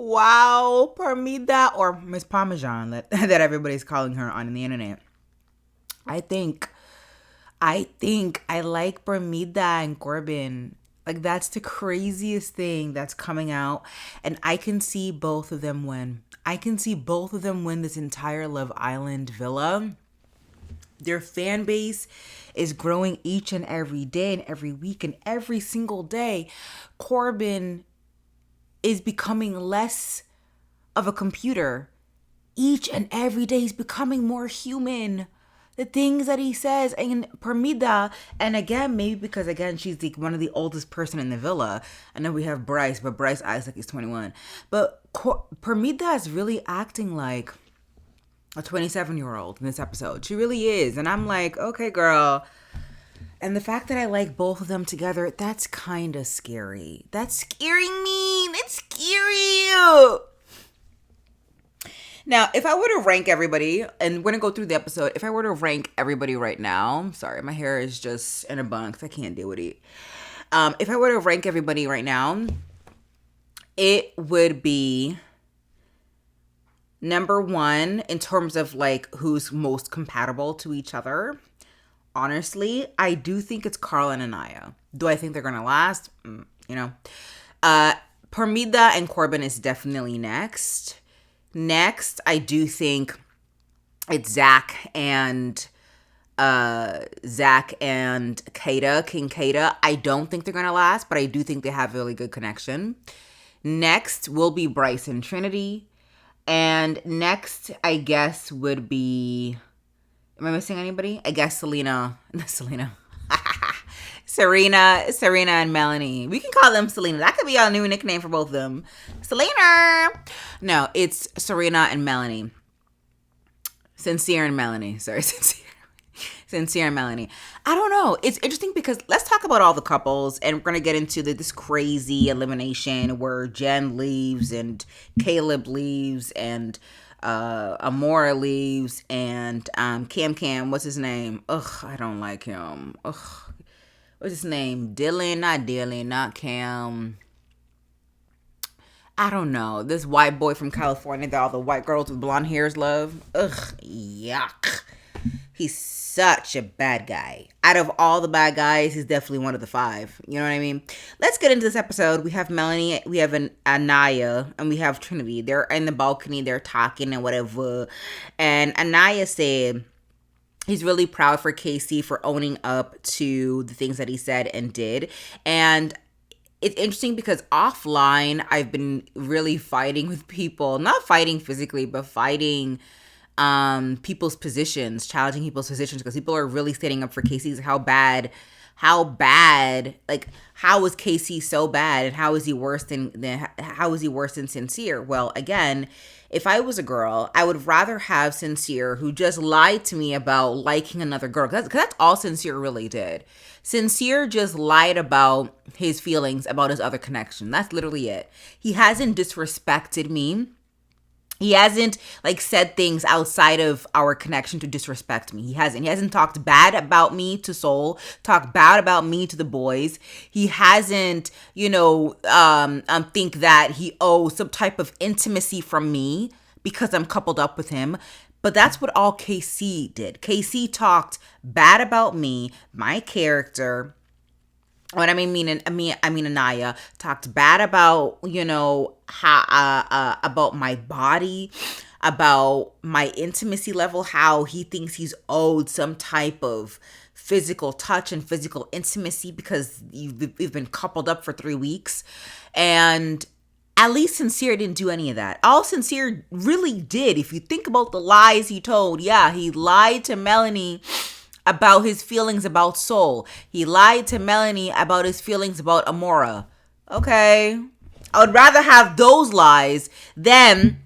Wow, PERMIDA or Miss Parmesan that everybody's calling her on the internet. I think I like PERMIDA and Corbin. Like that's the craziest thing that's coming out, and I can see both of them win. I can see both of them win this entire Love Island villa. Their fan base is growing each and every day and every week and every single day. Corbin is becoming less of a computer. Each and every day he's becoming more human. The things that he says, and PERMIDA, and again, maybe because again she's one of the oldest person in the villa. I know we have Bryce, but Bryce acts like he's 21. But PERMIDA is really acting like a 27-year-old in this episode. She really is. And I'm like, okay, girl. And the fact that I like both of them together, that's kind of scary. That's scaring me. That's scary. Now, if I were to rank everybody, and we're going to go through the episode, if I were to rank everybody right now, I'm sorry, my hair is just in a bun I can't deal with it. If I were to rank everybody right now, it would be number one in terms of like who's most compatible to each other. Honestly, I do think it's Carl and Anaya. Do I think they're going to last? PERMIDA and Corbin is definitely next. Next, I do think it's Zach and Kata, King Kata. I don't think they're going to last, but I do think they have a really good connection. Next will be Bryce and Trinity. And next, I guess, would be... Am I missing anybody? I guess Serena and Melanie. We can call them Selena. That could be our new nickname for both of them. Selena. No, it's Serena and Melanie. Sincere and Melanie. Sorry, Sincere and Melanie. I don't know. It's interesting because let's talk about all the couples, and we're going to get into this crazy elimination where Jen leaves and Caleb leaves and Amora leaves and Cam, what's his name? Ugh, I don't like him. Ugh. What's his name? Dylan, not Cam. I don't know. This white boy from California that all the white girls with blonde hairs love. Ugh, yuck. He's such a bad guy. Out of all the bad guys, he's definitely one of the 5. You know what I mean? Let's get into this episode. We have Melanie, we have Anaya, and we have Trinity. They're in the balcony, they're talking and whatever. And Anaya said he's really proud for Casey for owning up to the things that he said and did. And it's interesting because offline, I've been really fighting with people. Not fighting physically, but fighting people's positions, challenging people's positions, because people are really standing up for Casey's how bad, like how is Casey so bad and how is he worse than Sincere? Well, again, if I was a girl, I would rather have Sincere who just lied to me about liking another girl, because that's all Sincere really did. Sincere just lied about his feelings about his other connection. That's literally it. He hasn't disrespected me. He hasn't like said things outside of our connection to disrespect me. He hasn't talked bad about me to Soul, talked bad about me to the boys. He hasn't, think that he owes some type of intimacy from me because I'm coupled up with him. But that's what all KC did. KC talked bad about me, my character. What I mean, Anaya talked bad about, how about my body, about my intimacy level, how he thinks he's owed some type of physical touch and physical intimacy because we've been coupled up for 3 weeks. And at least Sincere didn't do any of that. All Sincere really did, if you think about the lies he told, he lied to Melanie about his feelings about Soul. He lied to Melanie about his feelings about Amora. Okay. I would rather have those lies than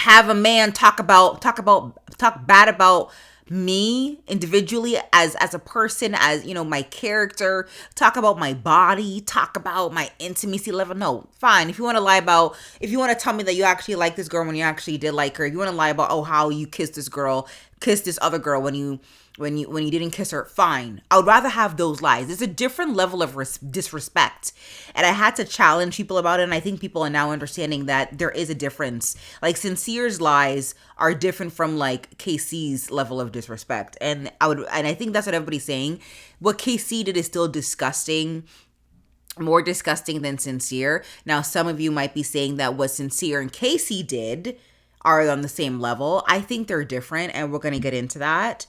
have a man talk bad about me individually as a person, as my character, talk about my body, talk about my intimacy level. No, fine. If you want to tell me that you actually like this girl when you actually did like her, if you want to lie about how you kissed this other girl when you when you didn't kiss her, fine. I would rather have those lies. There's a different level of disrespect, and I had to challenge people about it. And I think people are now understanding that there is a difference. Like Sincere's lies are different from like KC's level of disrespect, and I think that's what everybody's saying. What KC did is still disgusting, more disgusting than Sincere. Now, some of you might be saying that what Sincere and Casey did are on the same level. I think they're different, and we're going to get into that.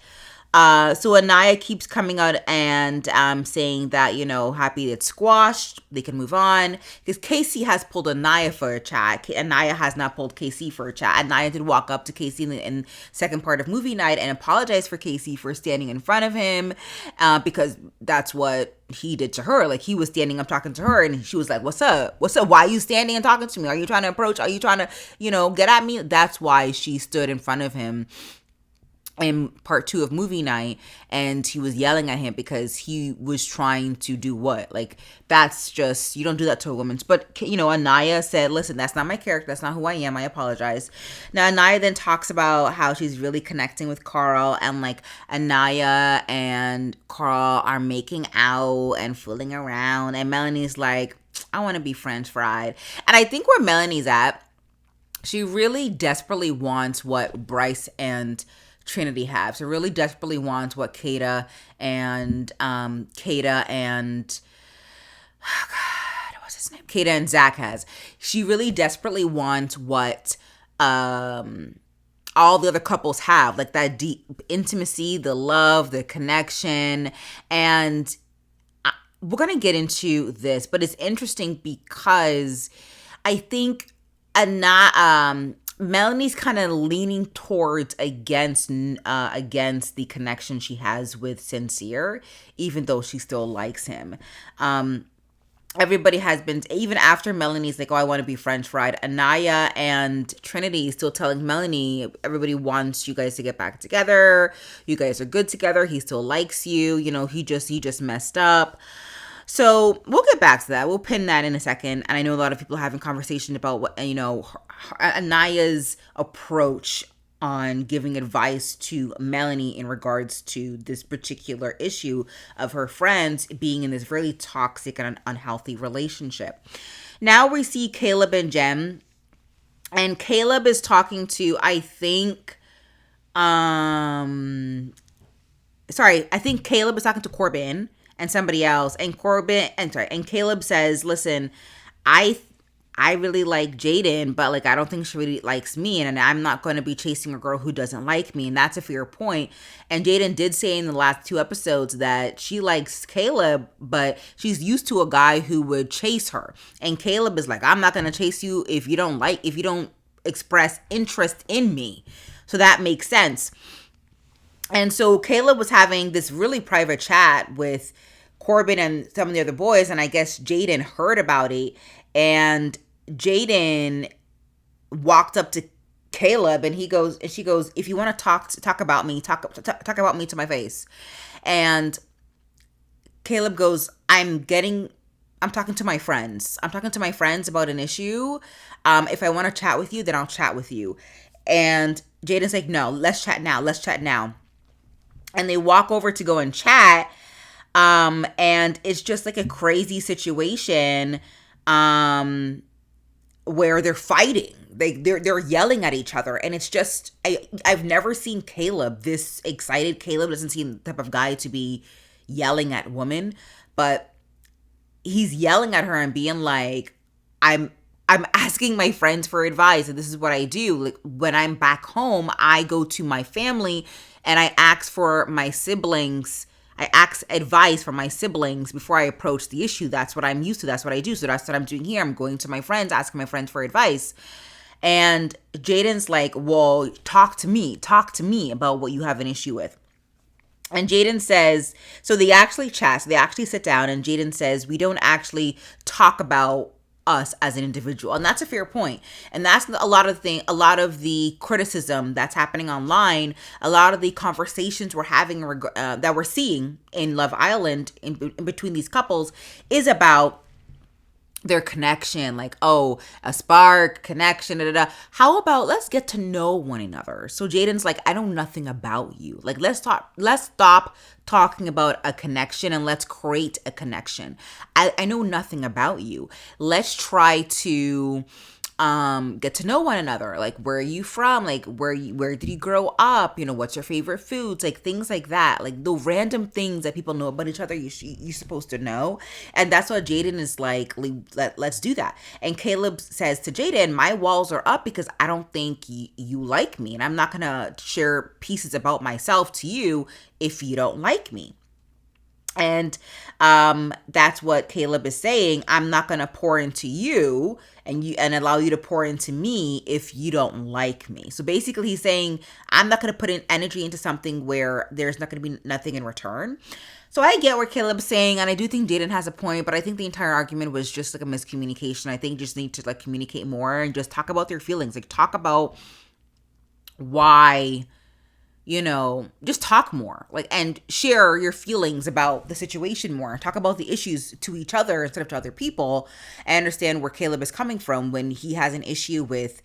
So Anaya keeps coming out and saying that, you know, happy it's squashed, they can move on. Because Casey has pulled Anaya for a chat. Anaya has not pulled Casey for a chat. Anaya did walk up to Casey in second part of movie night and apologize for Casey for standing in front of him because that's what he did to her. Like, he was standing up talking to her, and she was like, what's up? What's up? Why are you standing and talking to me? Are you trying to approach? Are you trying to, you know, get at me? That's why she stood in front of him in part 2 of movie night, and he was yelling at him because he was trying to do what? Like, that's just, you don't do that to a woman. But, you know, Anaya said, listen, that's not my character, that's not who I am, I apologize. Now Anaya then talks about how she's really connecting with Carl, and like Anaya and Carl are making out and fooling around, and Melanie's like, I want to be french fried. And I think where Melanie's at, she really desperately wants what Bryce and Trinity have. So really desperately wants what Kata and oh God, what's his name? Kata and Zach has. She really desperately wants what all the other couples have, like that deep intimacy, the love, the connection. And we're gonna get into this, but it's interesting because I think Melanie's kind of leaning towards against the connection she has with Sincere, even though she still likes him. Everybody has been, even after Melanie's like, oh, I want to be french fried, Anaya and Trinity is still telling Melanie, everybody wants you guys to get back together. You guys are good together. He still likes you. You know, he just messed up. So we'll get back to that. We'll pin that in a second. And I know a lot of people are having conversation about what, you know, Anaya's approach on giving advice to Melanie in regards to this particular issue of her friends being in this really toxic and unhealthy relationship. Now we see Caleb and Jem, and Caleb is talking to, I think Caleb is talking to Corbin and somebody else, and Caleb says, listen, I really like Jaden, but like I don't think she really likes me, and I'm not going to be chasing a girl who doesn't like me, and that's a fair point. And Jaden did say in the last 2 episodes that she likes Caleb, but she's used to a guy who would chase her, and Caleb is like, I'm not going to chase you if you don't express interest in me. So that makes sense. And so Caleb was having this really private chat with Corbin and some of the other boys, and I guess Jaden heard about it, and Jaden walked up to Caleb, and she goes, if you want to talk about me, talk about me to my face. And Caleb goes, I'm talking to my friends. I'm talking to my friends about an issue. If I want to chat with you, then I'll chat with you. And Jaden's like, no, let's chat now. And they walk over to go and chat. And it's just like a crazy situation, where they're fighting. They're yelling at each other. And it's just, I've never seen Caleb this excited. Caleb doesn't seem the type of guy to be yelling at women, but he's yelling at her and being like, I'm asking my friends for advice, and this is what I do. Like, when I'm back home, I go to my family and I ask for my siblings. I ask advice from my siblings before I approach the issue. That's what I'm used to. That's what I do. So that's what I'm doing here. I'm going to my friends, asking my friends for advice. And Jaden's like, well, talk to me about what you have an issue with. And Jaden says, so they actually chat. So they actually sit down, and Jaden says, we don't actually talk about us as an individual. And that's a fair point. And that's a lot of the criticism that's happening online, a lot of the conversations we're having that we're seeing in Love Island in between these couples is about their connection, like, oh, a spark, connection, da, da, da. How about let's get to know one another? So Jaden's like, I know nothing about you. Like, let's stop talking about a connection and let's create a connection. I know nothing about you. Let's try to get to know one another. Like, where are you from? Like, where did you grow up? You know, what's your favorite foods? Like, things like that. Like, the random things that people know about each other, you're supposed to know. And that's what Jaden is like, let's do that. And Caleb says to Jaden, my walls are up because I don't think you like me, and I'm not gonna share pieces about myself to you if you don't like me. And that's what Caleb is saying. I'm not going to pour into you and allow you to pour into me if you don't like me. So basically he's saying, I'm not going to put in energy into something where there's not going to be nothing in return. So I get where Caleb's saying, and I do think Jaden has a point, but I think the entire argument was just like a miscommunication. I think you just need to like communicate more and just talk about their feelings. Like, talk about why, just talk more, like, and share your feelings about the situation more. Talk about the issues to each other instead of to other people. I understand where Caleb is coming from when he has an issue with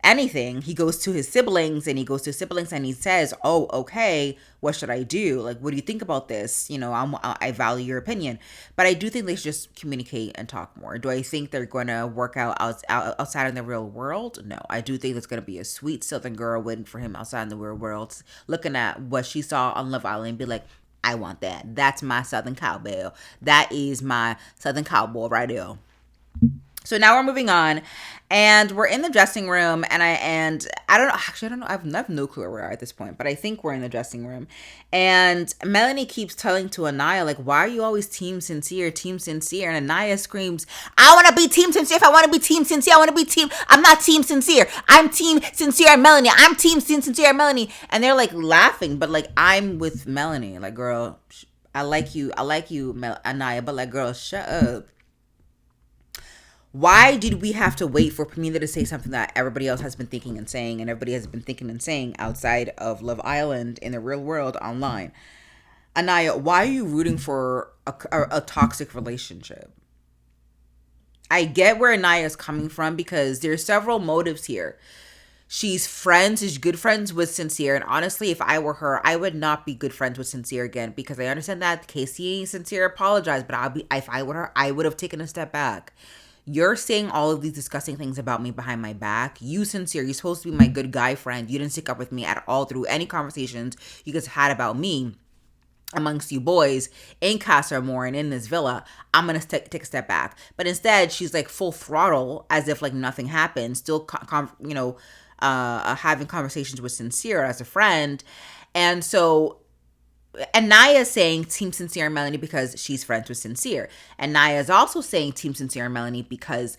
anything. He goes to his siblings and he says, oh, okay, what should I do? Like, what do you think about this? I value your opinion. But I do think they should just communicate and talk more. Do I think they're going to work out outside in the real world? No. I do think there's going to be a sweet Southern girl waiting for him outside in the real world, looking at what she saw on Love Island and be like, I want that. That's my Southern cowbell. That is my Southern cowboy right there. So now we're moving on, and we're in the dressing room, and I don't know. Actually, I don't know. I have no clue where we are at this point, but I think we're in the dressing room, and Melanie keeps telling to Anaya, like, "Why are you always team sincere, team sincere?" And Anaya screams, "I want to be team sincere. If I want to be team sincere, I want to be team. I'm not team sincere. I'm team sincere and Melanie. I'm team sincere and Melanie." And they're like laughing, but like, I'm with Melanie. Like, girl, I like you, Anaya, but like, girl, shut up. Why did we have to wait for PERMIDA to say something that everybody else has been thinking and saying, and everybody has been thinking and saying outside of Love Island in the real world online? Anaya, why are you rooting for a toxic relationship? I get where Anaya is coming from because there's several motives here. She's good friends with Sincere, and honestly, if I were her, I would not be good friends with Sincere again, because I understand that Casey and Sincere apologized, but if I were her, I would have taken a step back. You're saying all of these disgusting things about me behind my back. You, Sincere, you're supposed to be my good guy friend. You didn't stick up with me at all through any conversations you guys had about me amongst you boys in Casa Amor and in this villa. I'm going to take a step back. But instead, she's like full throttle as if like nothing happened, still, having conversations with Sincere as a friend. And so Anaya is saying Team Sincere and Melanie because she's friends with Sincere. And Naya is also saying Team Sincere and Melanie because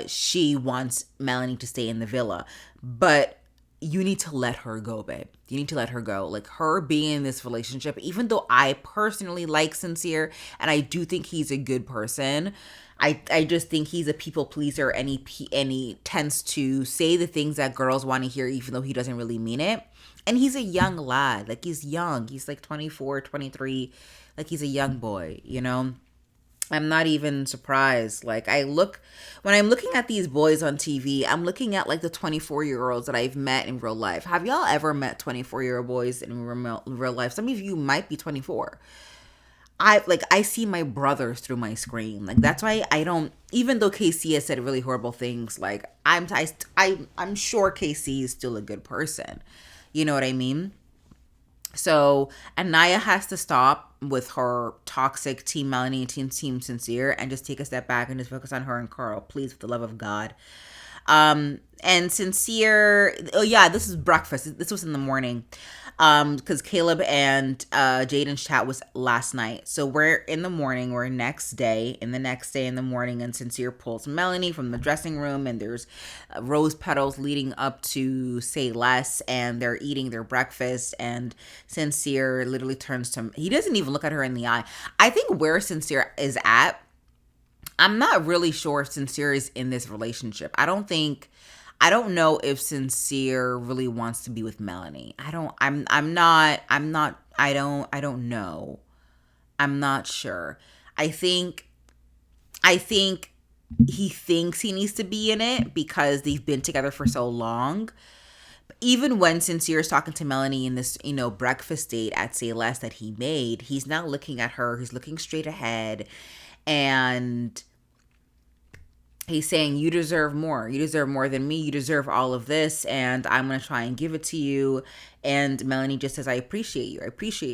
she wants Melanie to stay in the villa. But you need to let her go, babe. You need to let her go. Like, her being in this relationship, even though I personally like Sincere and I do think he's a good person, I just think he's a people pleaser, and he tends to say the things that girls want to hear even though he doesn't really mean it. And he's a young lad. Like, he's young. He's like 24, 23. Like, he's a young boy, I'm not even surprised. Like, when I'm looking at these boys on TV, I'm looking at like the 24-year-olds that I've met in real life. Have y'all ever met 24-year-old boys in real life? Some of you might be 24. I see my brothers through my screen. Like, that's why I don't, even though KC has said really horrible things, like, I'm sure KC is still a good person. You know what I mean? So Anaya has to stop with her toxic Team Melanie and Team Sincere and just take a step back and just focus on her and Carl, please, for the love of God. And Sincere, oh yeah, this is breakfast. This was in the morning. Because Caleb and Jaden's chat was last night. So we're in the morning, we're the next day in the morning, and Sincere pulls Melanie from the dressing room, and there's rose petals leading up to Say Less, and they're eating their breakfast, and Sincere literally turns to him. He doesn't even look at her in the eye. I think where Sincere is at, I'm not really sure Sincere is in this relationship. I don't know if Sincere really wants to be with Melanie. I don't know. I'm not sure. I think he thinks he needs to be in it because they've been together for so long. Even when Sincere is talking to Melanie in this, breakfast date at Say Less that he made, he's not looking at her. He's looking straight ahead. And he's saying, you deserve more. You deserve more than me. You deserve all of this. And I'm going to try and give it to you. And Melanie just says, I appreciate you.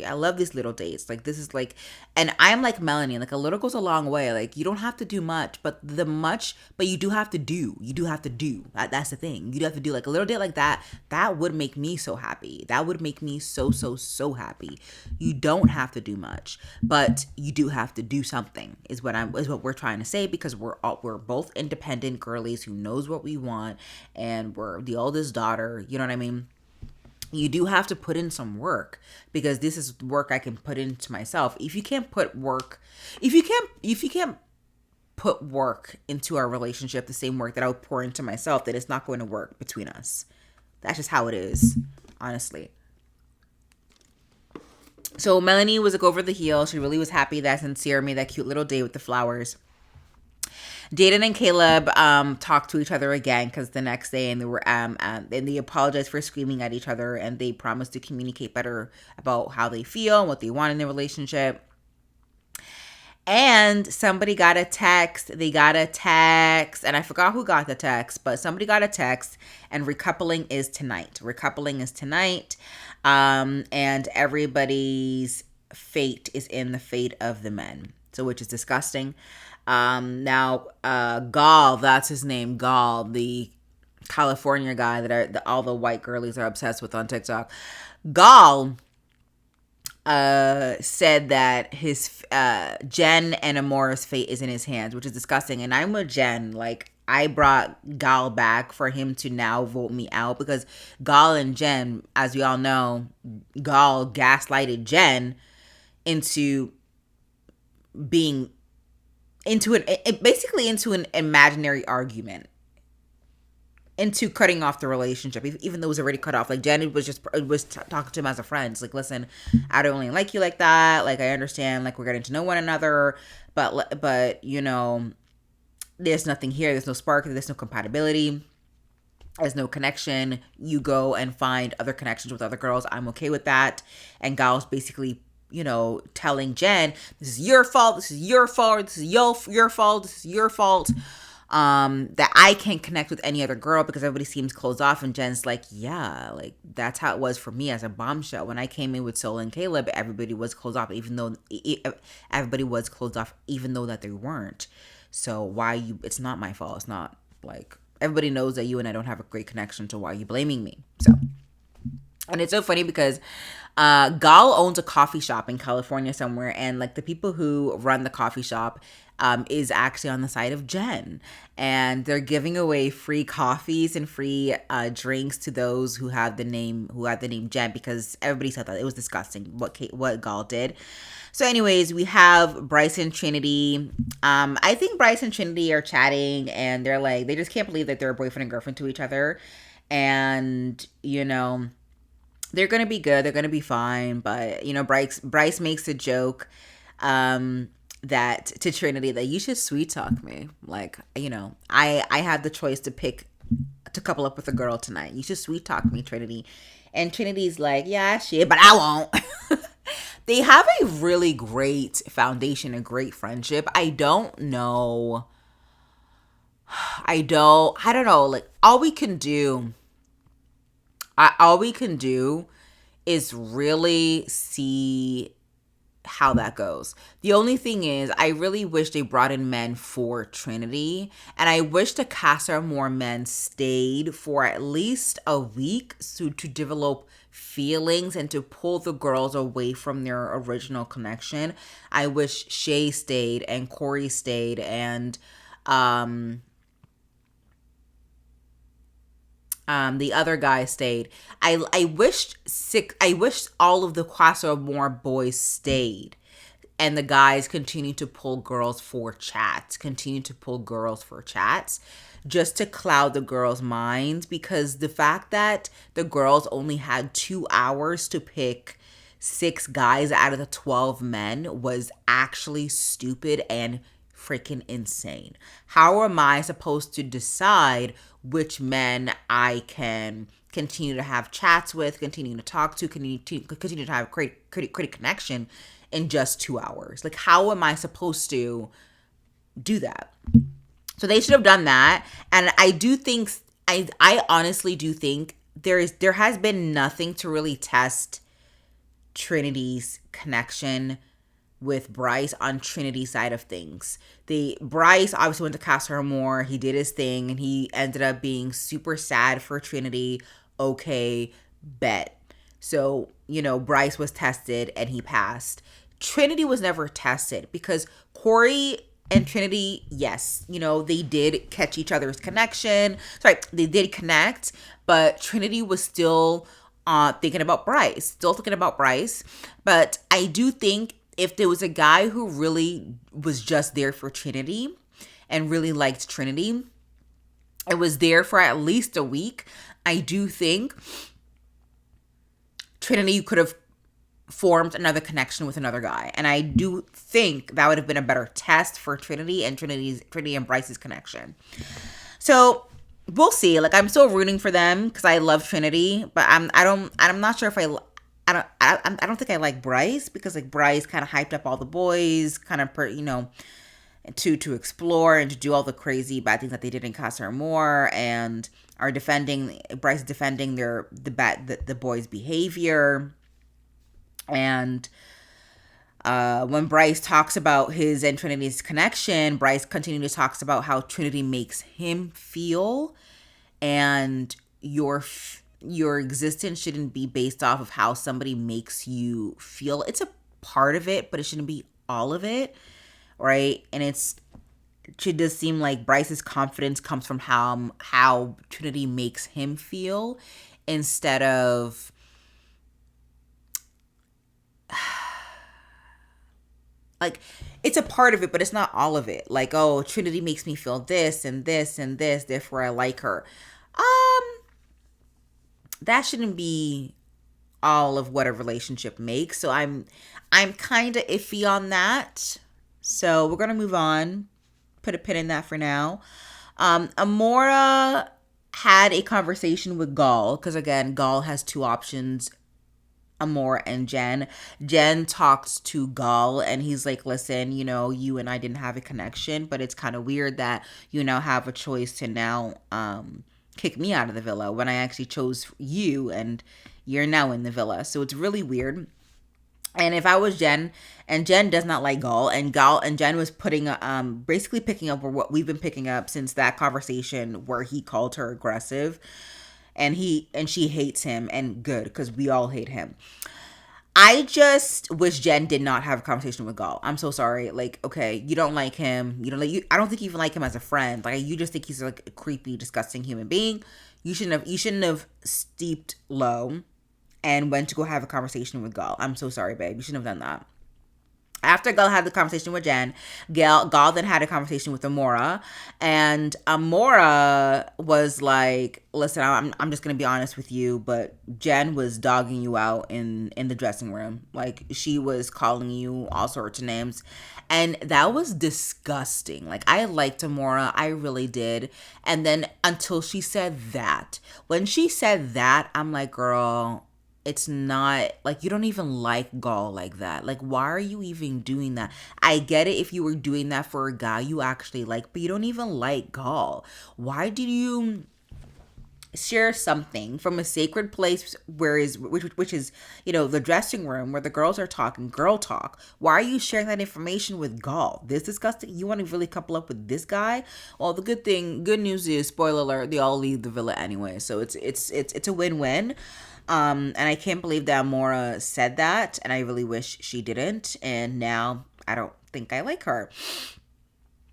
I love these little dates. Like, this is like, and I'm like Melanie, like a little goes a long way. Like, you don't have to do much, but you do have to do. You do have to do. That's the thing. You do have to do like a little date like that. That would make me so happy. That would make me so, so, so happy. You don't have to do much, but you do have to do something is what we're trying to say, because we're both independent girlies who knows what we want, and we're the oldest daughter. You know what I mean? You do have to put in some work, because this is work I can put into myself. If you can't put work into our relationship, the same work that I would pour into myself, then it's not going to work between us. That's just how it is, honestly. So Melanie was like over the hill. She really was happy that Sincere made that cute little day with the flowers. Jaden and Caleb talked to each other again, because the next day, and they were and they apologized for screaming at each other, and they promised to communicate better about how they feel and what they want in their relationship. And somebody got a text. They got a text, and I forgot who got the text, but somebody got a text, and recoupling is tonight. And everybody's fate is in the fate of the men. So, which is disgusting. Now, Gall, that's his name, Gall, the California guy that all the white girlies are obsessed with on TikTok. Gall said that his Jen and Amora's fate is in his hands, which is disgusting. And I'm with Jen. Like, I brought Gall back for him to now vote me out, because Gall and Jen, as we all know, Gall gaslighted Jen into being into an imaginary argument, into cutting off the relationship, even though it was already cut off. Like, Jen was talking to him as a friend. It's like, listen, I don't really like you like that. Like, I understand, like, we're getting to know one another, but there's nothing here. There's no spark. There's no compatibility. There's no connection. You go and find other connections with other girls. I'm okay with that. And Gal's basically, telling Jen, this is your fault. This is your fault. This is your fault. This is your fault. That I can't connect with any other girl because everybody seems closed off. And Jen's like, yeah, like that's how it was for me as a bombshell. When I came in with Sol and Caleb, everybody was closed off, even though that they weren't. So it's not my fault. It's not like, everybody knows that you and I don't have a great connection, so why are you blaming me? So, and it's so funny because Gal owns a coffee shop in California somewhere, and like the people who run the coffee shop is actually on the side of Jen, and they're giving away free coffees and free drinks to those who have the name Jen, because everybody said that it was disgusting what Gal did. So anyways, we have Bryce and Trinity. I think Bryce and Trinity are chatting, and they're like, they just can't believe that they're boyfriend and girlfriend to each other, and they're going to be good. They're going to be fine. But, Bryce makes a joke that to Trinity that you should sweet talk me. Like, I have the choice to couple up with a girl tonight. You should sweet talk me, Trinity. And Trinity's like, yeah, shit, but I won't. They have a really great foundation, a great friendship. I don't know. Like, all we can do is really see how that goes. The only thing is, I really wish they brought in men for Trinity, and I wish the cast or more men stayed for at least a week to develop feelings and to pull the girls away from their original connection. I wish Shay stayed and Corey stayed, and the other guy stayed. I wished all of the Quasso More boys stayed, and the guys continued to pull girls for chats, just to cloud the girls' minds, because the fact that the girls only had 2 hours to pick 6 guys out of the 12 men was actually stupid and freaking insane. How am I supposed to decide which men I can continue to have chats with, continue to talk to, continue to have create connection in just 2 hours? Like, how am I supposed to do that? So they should have done that. And I do think, I honestly do think there has been nothing to really test Trinity's connection with Bryce on Trinity's side of things. Bryce obviously went to Casa Amor. He did his thing and he ended up being super sad for Trinity. Okay, bet. So, Bryce was tested and he passed. Trinity was never tested because Corey and Trinity, yes, they did catch each other's connection. Sorry, they did connect, but Trinity was still thinking about Bryce. But I do think if there was a guy who really was just there for Trinity and really liked Trinity, it was there for at least a week, I do think Trinity could have formed another connection with another guy. And I do think that would have been a better test for Trinity and Bryce's connection. So we'll see. Like, I'm still rooting for them because I love Trinity, but I'm not sure if I don't think I like Bryce because like Bryce kind of hyped up all the boys, kind of to explore and to do all the crazy bad things that they did in Casa Amor, and are defending the boys' behavior. And when Bryce talks about his and Trinity's connection, Bryce continually talks about how Trinity makes him feel, and your existence shouldn't be based off of how somebody makes you feel. It's a part of it, but it shouldn't be all of it, right? And it should just seem like Bryce's confidence comes from how Trinity makes him feel, instead of like, it's a part of it, but it's not all of it. Like, oh, Trinity makes me feel this and this and this, therefore I like her. That shouldn't be all of what a relationship makes. So I'm kind of iffy on that. So we're going to move on. Put a pin in that for now. Amora had a conversation with Gall, because again, Gall has two options, Amor and Jen. Jen talked to Gall and he's like, listen, you and I didn't have a connection, but it's kind of weird that you now have a choice to now kick me out of the villa when I actually chose you and you're now in the villa. So it's really weird. And if I was Jen, and Jen does not like Gall, and Jen was basically picking up what we've been picking up since that conversation where he called her aggressive, and she hates him, and good, because we all hate him. I just wish Jen did not have a conversation with Gall. I'm so sorry. Like, okay, you don't like him. I don't think you even like him as a friend. Like, you just think he's like a creepy, disgusting human being. You shouldn't have steeped low and went to go have a conversation with Gall. I'm so sorry, babe. You shouldn't have done that. After Gall had the conversation with Jen, Gall then had a conversation with Amora, and Amora was like, listen, I'm just going to be honest with you, but Jen was dogging you out in the dressing room. Like, she was calling you all sorts of names, and that was disgusting. Like, I liked Amora. I really did. And then until she said that. When she said that, I'm like, girl, it's not, like, you don't even like Gall like that. Like, why are you even doing that? I get it if you were doing that for a guy you actually like, but you don't even like Gall. Why did you share something from a sacred place which is, the dressing room where the girls are talking girl talk? Why are you sharing that information with Gall? This disgusting? You want to really couple up with this guy? Well, the good news is, spoiler alert, they all leave the villa anyway. So it's a win-win. And I can't believe that Amora said that, and I really wish she didn't. And now I don't think I like her,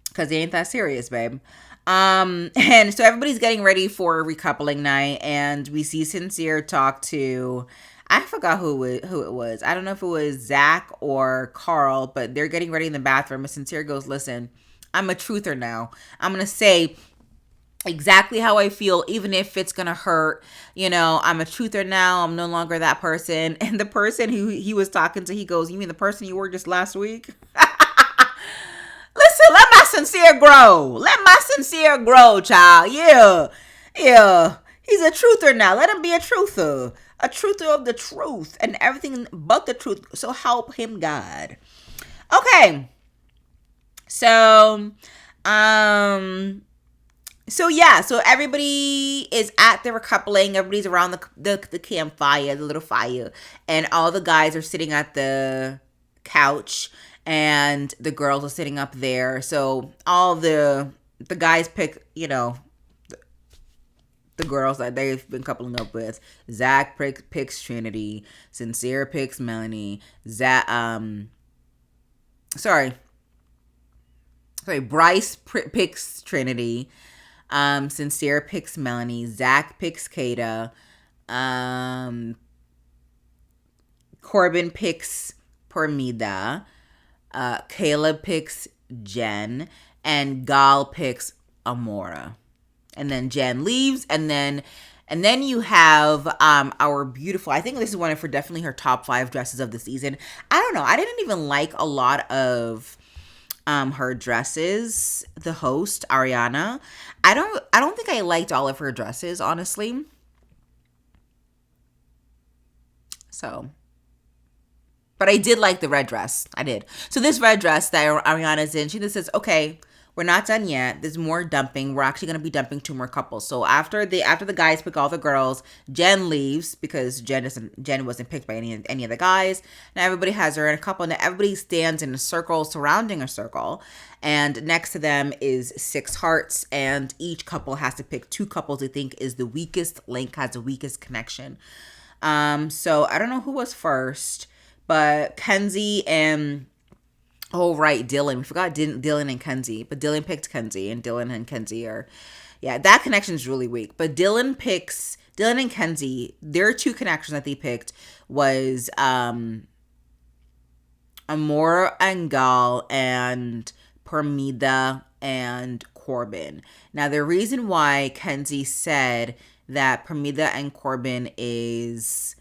because it ain't that serious, babe. And so everybody's getting ready for recoupling night, and we see Sincere talk to, I forgot who it was. I don't know if it was Zach or Carl, but they're getting ready in the bathroom. And Sincere goes, listen, I'm a truther now. I'm going to say exactly how I feel, even if it's gonna hurt. I'm a truther now. I'm no longer that person. And the person who he was talking to, he goes, you mean the person you were just last week? Listen, let sincere grow. Let my sincere grow, child. Yeah. Yeah. He's a truther now. Let him be a truther. A truther of the truth and everything but the truth. So help him God. Okay. So, so everybody is at the recoupling. Everybody's around the campfire, the little fire, and all the guys are sitting at the couch, and the girls are sitting up there. So all the guys pick, the girls that they've been coupling up with. Zach picks Trinity. Sincere picks Melanie. Bryce picks Trinity. Sincere picks Melanie. Zach picks Kata. Corbin picks Permida. Caleb picks Jen. And Gal picks Amora. And then Jen leaves. And then you have our beautiful, I think this is one of definitely her top 5 dresses of the season. I don't know. I didn't even like a lot of her dresses. The host, Ariana. I don't think I liked all of her dresses, honestly. So, but I did like the red dress. I did. So this red dress that Ariana's in, she just says, okay, we're not done yet. There's more dumping. We're actually going to be dumping 2 more couples. So after the guys pick all the girls, Jen leaves because Jen wasn't picked by any of the guys. Now everybody has her in a couple, and everybody stands in a circle surrounding a circle. And next to them is 6 hearts, and each couple has to pick 2 couples they think is the weakest link, has the weakest connection. So I don't know who was first, but Kenzie and Dylan. We forgot Dylan and Kenzie, but Dylan picked Kenzie, and Dylan and Kenzie are, that connection is really weak. But Dylan and Kenzie, their 2 connections that they picked was Amora and Gal and Permida and Corbin. Now, the reason why Kenzie said that Permida and Corbin is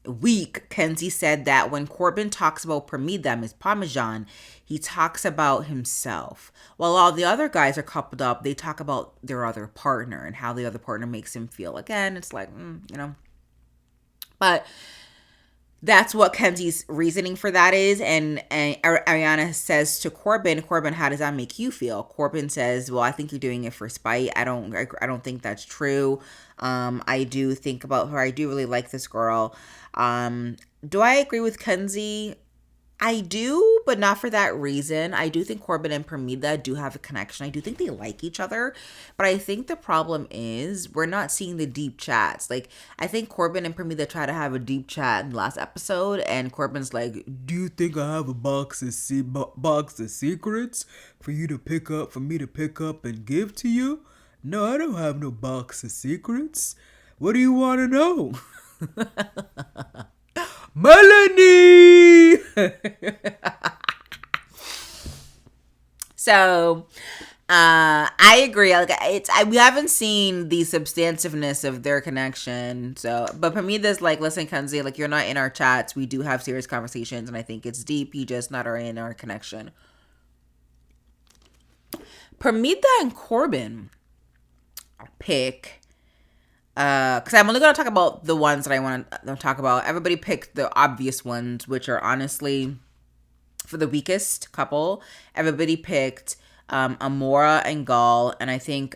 weak, Kenzie said that when Corbin talks about Permida, Miss Parmesan, he talks about himself. While all the other guys are coupled up, they talk about their other partner and how the other partner makes him feel. Again, it's like, But that's what Kenzie's reasoning for that is. And Ariana says to Corbin, how does that make you feel? Corbin says, well, I think you're doing it for spite. I don't think that's true. I do think about her. I do really like this girl. Do I agree with Kenzie? I do, but not for that reason. I do think Corbin and Permida do have a connection. I do think they like each other, but I think the problem is we're not seeing the deep chats. Like, I think Corbin and Permida try to have a deep chat in the last episode, and Corbin's like, do you think I have a box of secrets for you to pick up, for me to pick up and give to you? No, I don't have no box of secrets. What do you want to know? Melanie! So, I agree. Like, we haven't seen the substantiveness of their connection. So, but Permida's like, listen, Kenzie, like, you're not in our chats. We do have serious conversations, and I think it's deep. You just not are in our connection. Permida and Corbin pick. Because I'm only going to talk about the ones that I want to talk about. Everybody picked the obvious ones, which are honestly for the weakest couple. Everybody picked Amora and Gal, and I think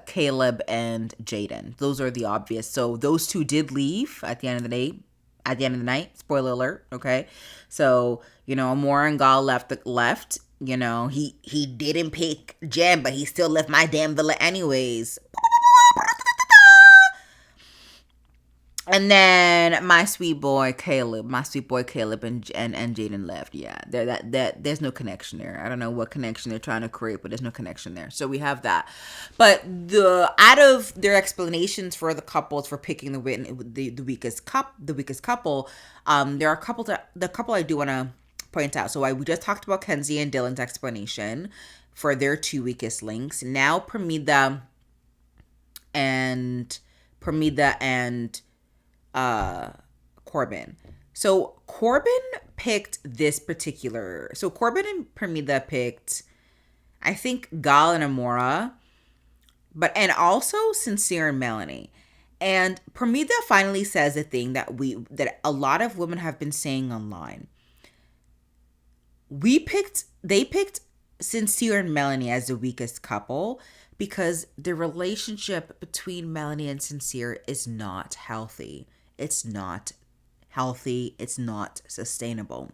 Caleb and Jaden. Those are the obvious. So those 2 did leave at the end of the day. At the end of the night, spoiler alert. Okay, so Amora and Gal left. He didn't pick Jen, but he still left my damn villa anyways. And then my sweet boy Caleb and Jaden left. Yeah, there's no connection there. I don't know what connection they're trying to create, but there's no connection there. So we have that. But out of their explanations for the couples for picking the weakest couple, there are a couple the couple I do want to point out. So we just talked about Kenzie and Dylan's explanation for their 2 weakest links. Now Permida and Corbin. So Corbin picked this particular. So Corbin and Permida picked, I think, Gal and Amora, and also Sincere and Melanie. And Permida finally says a thing that a lot of women have been saying online. They picked Sincere and Melanie as the weakest couple because the relationship between Melanie and Sincere is not healthy. It's not healthy. It's not sustainable.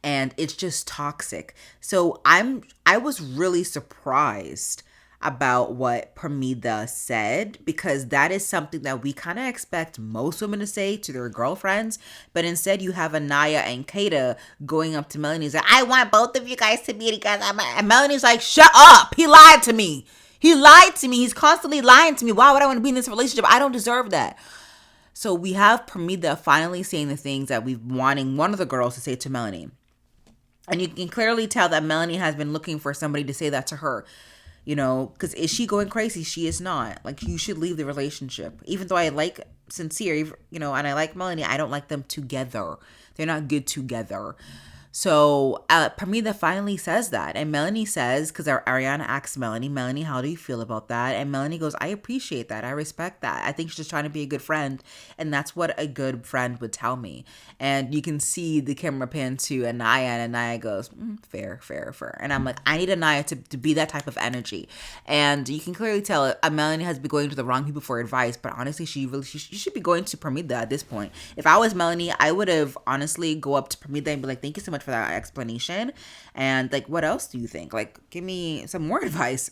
And it's just toxic. So I was really surprised about what Permida said, because that is something that we kind of expect most women to say to their girlfriends, but instead you have Anaya and Kata going up to Melanie and like, I want both of you guys to be together. And Melanie's like, shut up. He lied to me. He lied to me. He's constantly lying to me. Why would I want to be in this relationship? I don't deserve that. So we have Permida finally saying the things that we've wanting one of the girls to say to Melanie. And you can clearly tell that Melanie has been looking for somebody to say that to her. Because is she going crazy? She is not. Like, you should leave the relationship. Even though I like Sincere, and I like Melanie, I don't like them together. They're not good together. So Permida finally says that. And Melanie says, because Ariana asks Melanie, how do you feel about that? And Melanie goes, I appreciate that. I respect that. I think she's just trying to be a good friend. And that's what a good friend would tell me. And you can see the camera pan to Anaya, and Anaya goes, fair. And I'm like, I need Anaya to be that type of energy. And you can clearly tell Melanie has been going to the wrong people for advice. But honestly, she should be going to Permida at this point. If I was Melanie, I would have honestly go up to Permida and be like, thank you so much for that explanation. And like, what else do you think? Like, give me some more advice.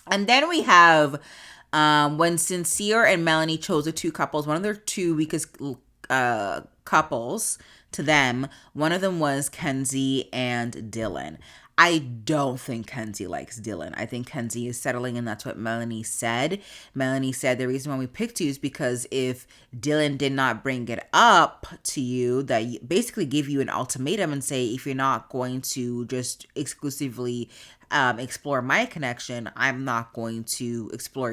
And then we have when Sincere and Melanie chose the two couples, one of their two weakest couples to them, one of them was Kenzie and Dylan. I don't think Kenzie likes Dylan. I think Kenzie is settling, and that's what Melanie said. Melanie said the reason why we picked you is because if Dylan did not bring it up to you, that basically give you an ultimatum and say, if you're not going to just exclusively explore my connection, I'm not going to explore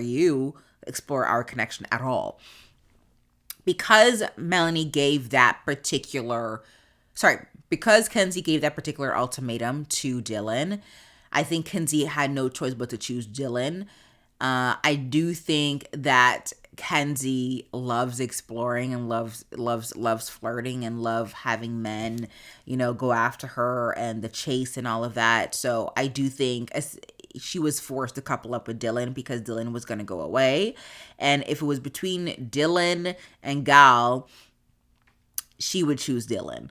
our connection at all. Because Melanie gave that particular, because Kenzie gave that particular ultimatum to Dylan, I think Kenzie had no choice but to choose Dylan. I do think that Kenzie loves exploring and loves flirting and love having men, go after her and the chase and all of that. So I do think she was forced to couple up with Dylan because Dylan was going to go away. And if it was between Dylan and Gal, she would choose Dylan.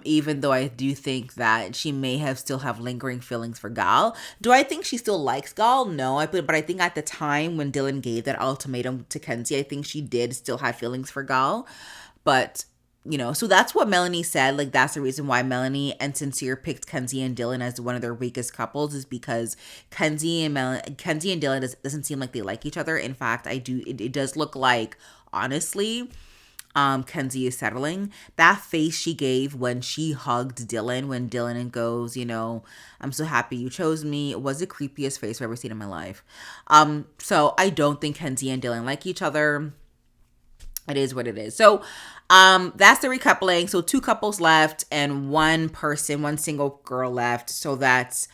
Even though I do think that she may still have lingering feelings for Gal. Do I think she still likes Gal? No, but I think at the time when Dylan gave that ultimatum to Kenzie, I think she did still have feelings for Gal. But, so that's what Melanie said. Like, that's the reason why Melanie and Sincere picked Kenzie and Dylan as one of their weakest couples, is because Kenzie and Dylan doesn't seem like they like each other. In fact, it does look like, honestly, Kenzie is settling. That face she gave when she hugged Dylan, when Dylan goes, I'm so happy you chose me, was the creepiest face I've ever seen in my life. So I don't think Kenzie and Dylan like each other. It is what it is. So that's the recoupling. So 2 couples left and one single girl left. So that's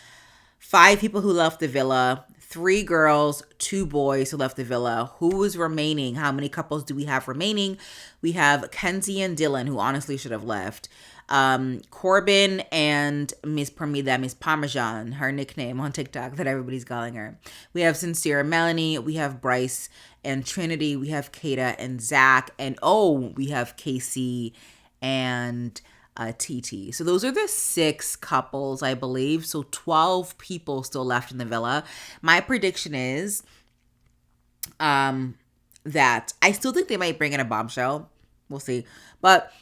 5 people who left the villa. 3 girls, 2 boys who left the villa. Who is remaining? How many couples do we have remaining? We have Kenzie and Dylan, who honestly should have left. Corbin and Miss Permida, Miss Parmesan, her nickname on TikTok that everybody's calling her. We have Sincere and Melanie. We have Bryce and Trinity. We have Kata and Zach. And we have Casey and TT. So those are the 6 couples, I believe. So 12 people still left in the villa. My prediction is that I still think they might bring in a bombshell. We'll see. But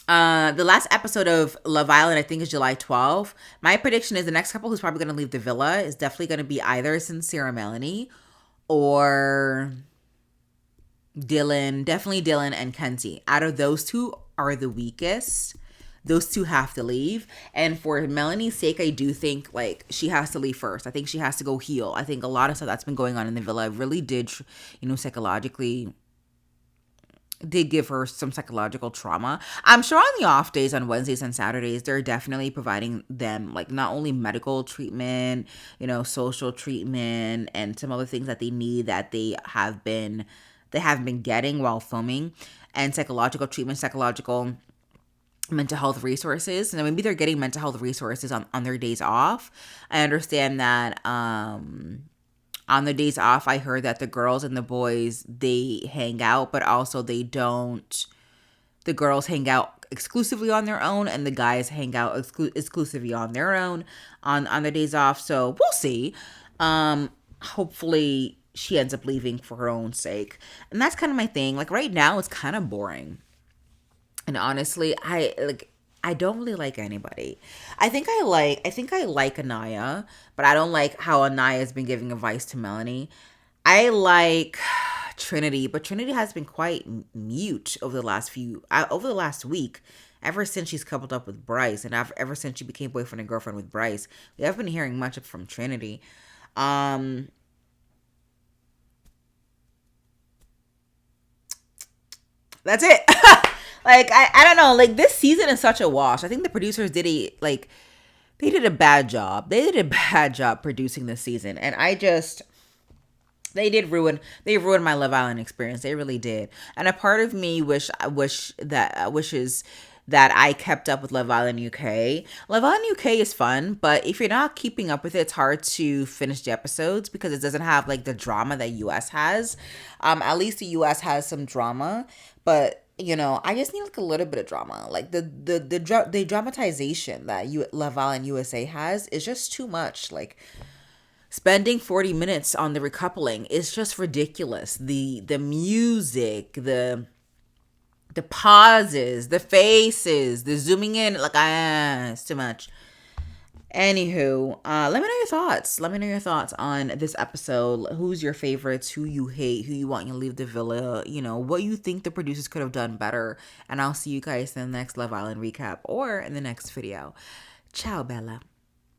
the last episode of Love Island, I think, is July 12th. My prediction is the next couple who's probably going to leave the villa is definitely going to be either Sincere or Melanie or Dylan. Definitely Dylan and Kenzie. Out of those 2 are the weakest. Those 2 have to leave. And for Melanie's sake, I do think, like, she has to leave first. I think she has to go heal. I think a lot of stuff that's been going on in the villa really did, psychologically did give her some psychological trauma. I'm sure on the off days, on Wednesdays and Saturdays, they're definitely providing them like not only medical treatment, social treatment, and some other things that they need that they have been getting while filming, and psychological treatment, psychological mental health resources. And maybe they're getting mental health resources on their days off. I understand that on the days off, I heard that the girls and the boys, they hang out, but also they don't. The girls hang out exclusively on their own, and the guys hang out exclusively on their own on the days off. So we'll see. Hopefully she ends up leaving for her own sake. And that's kind of my thing. Like right now, it's kind of boring. And honestly, I don't really like anybody. I think I like Anaya, but I don't like how Anaya has been giving advice to Melanie. I like Trinity, but Trinity has been quite mute over the last week, ever since she's coupled up with Bryce, and ever since she became boyfriend and girlfriend with Bryce. We haven't been hearing much from Trinity. That's it. Like, I don't know. Like, this season is such a wash. I think the producers they did a bad job. They did a bad job producing this season. And they ruined my Love Island experience. They really did. And a part of me wishes that I kept up with Love Island UK. Love Island UK is fun, but if you're not keeping up with it, it's hard to finish the episodes because it doesn't have like the drama that US has. At least the US has some drama, but I just need like a little bit of drama. Like the dramatization that Love Island USA has is just too much. Like spending 40 minutes on the recoupling is just ridiculous. The music, the pauses, the faces, the zooming in, like it's too much. Anywho, let me know your thoughts. Let me know your thoughts on this episode. Who's your favorites? Who you hate? Who you want to leave the villa? What you think the producers could have done better. And I'll see you guys in the next Love Island recap or in the next video. Ciao, Bella.